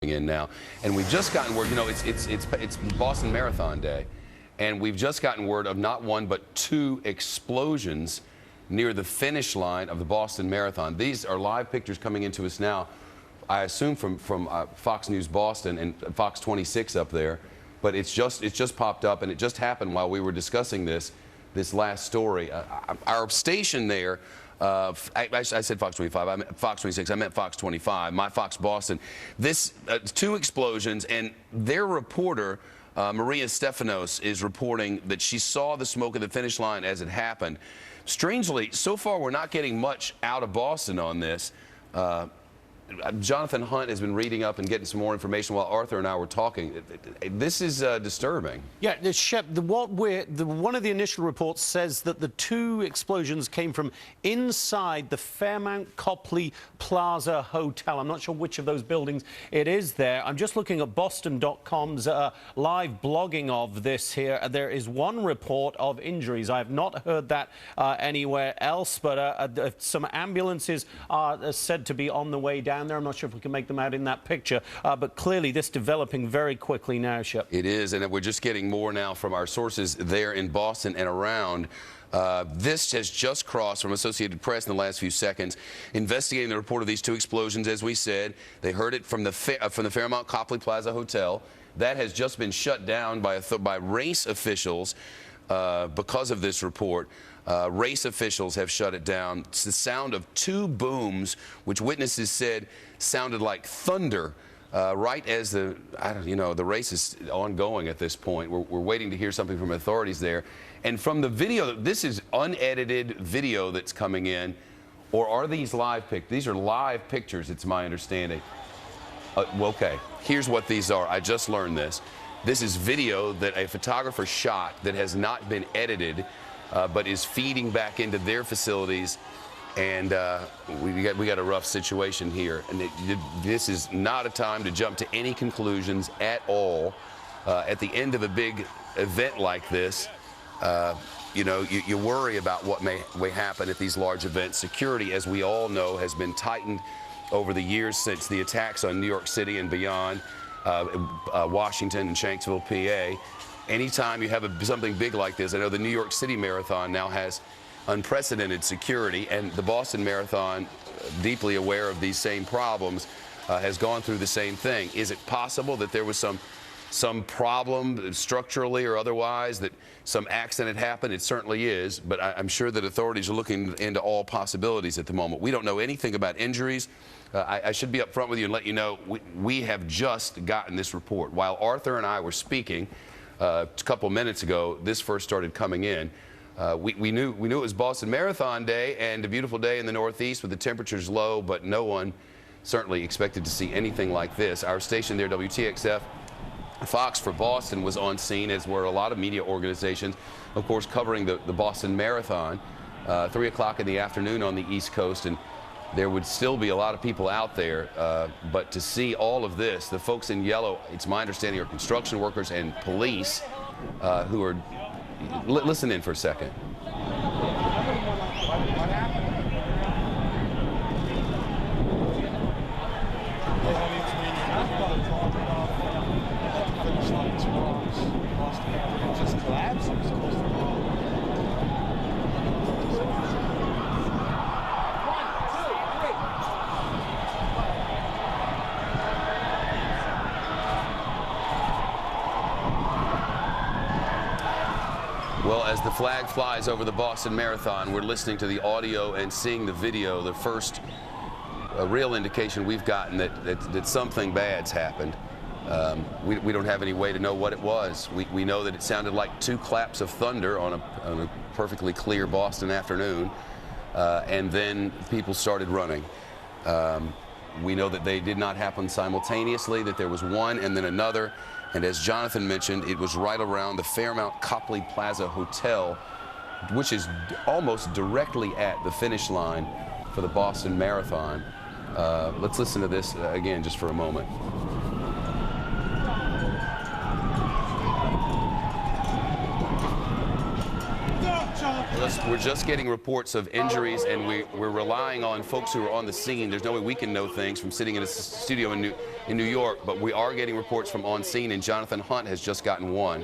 in now, and we've just gotten word. You know, it's Boston Marathon Day, and we've just gotten word of not one but two explosions near the finish line of the Boston Marathon. These are live pictures coming into us now, I assume from Fox News Boston and Fox 26 up there, but it's just popped up, and it just happened while we were discussing this last story. Our station there. I said Fox 25. I meant Fox 26. I meant Fox 25. My Fox Boston. This two explosions, and their reporter Maria Stefanos is reporting that she saw the smoke at the finish line as it happened. Strangely, so far we're not getting much out of Boston on this. Jonathan Hunt has been reading up and getting some more information while Arthur and I were talking. This is disturbing. Yeah, Shep, one of the initial reports says that the two explosions came from inside the Fairmount Copley Plaza Hotel. I'm not sure which of those buildings it is there. I'm just looking at Boston.com's live blogging of this here. There is one report of injuries. I have not heard that anywhere else, but some ambulances are said to be on the way down there. I'm not sure if we can make them out in that picture, but clearly this developing very quickly now, Shep. It is, and we're just getting more now from our sources there in Boston and around. This has just crossed from Associated Press in the last few seconds. Investigating the report of these two explosions, as we said, they heard it from the Fairmount Copley Plaza Hotel. That has just been shut down by race officials because of this report. Race officials have shut it down. It's the sound of two booms, which witnesses said sounded like thunder, right as the race is ongoing at this point. We're waiting to hear something from authorities there. And from the video, this is unedited video that's coming in, or are these live pictures? These are live pictures, it's my understanding. Okay, here's what these are. I just learned this. This is video that a photographer shot that has not been edited, but is feeding back into their facilities, and we got a rough situation here. And this is not a time to jump to any conclusions at all. At the end of a big event like this, you worry about what may happen at these large events. Security, as we all know, has been tightened over the years since the attacks on New York City and beyond, Washington and Shanksville, PA. Anytime you have something big like this, I know the New York City Marathon now has unprecedented security, and the Boston Marathon, deeply aware of these same problems, has gone through the same thing. Is it possible that there was some problem structurally or otherwise, that some accident happened? It certainly is, but I'm sure that authorities are looking into all possibilities at the moment. We don't know anything about injuries. I should be up front with you and let you know we have just gotten this report. While Arthur and I were speaking a couple minutes ago, this first started coming in. We knew it was Boston Marathon Day and a beautiful day in the Northeast with the temperatures low, but no one certainly expected to see anything like this. Our station there, WTXF, Fox for Boston, was on scene, as were a lot of media organizations, of course, covering the Boston Marathon, 3 o'clock in the afternoon on the East Coast, and there would still be a lot of people out there, but to see all of this, the folks in yellow, it's my understanding, are construction workers and police who are... Listen in for a second. Just collapsing. Well, as the flag flies over the Boston Marathon, we're listening to the audio and seeing the video. The first real indication we've gotten that something bad's happened. We don't have any way to know what it was. We know that it sounded like two claps of thunder on a perfectly clear Boston afternoon, and then people started running. We know that they did not happen simultaneously, that there was one and then another. And as Jonathan mentioned, it was right around the Fairmount Copley Plaza Hotel, which is almost directly at the finish line for the Boston Marathon. Let's listen to this again just for a moment. Don't We're just getting reports of injuries, and we're relying on folks who are on the scene. There's no way we can know things from sitting in a studio in New York, but we are getting reports from on scene, and Jonathan Hunt has just gotten one.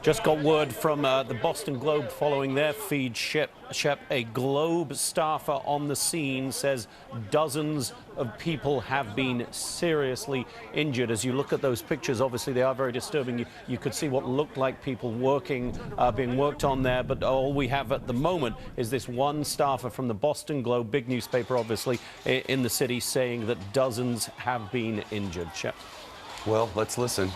Just got word from the Boston Globe following their feed. Shep, a Globe staffer on the scene, says dozens of people have been seriously injured. As you look at those pictures, obviously they are very disturbing. You could see what looked like people being worked on there, but all we have at the moment is this one staffer from the Boston Globe, big newspaper obviously in the city, saying that dozens have been injured. Shep. Well, let's listen.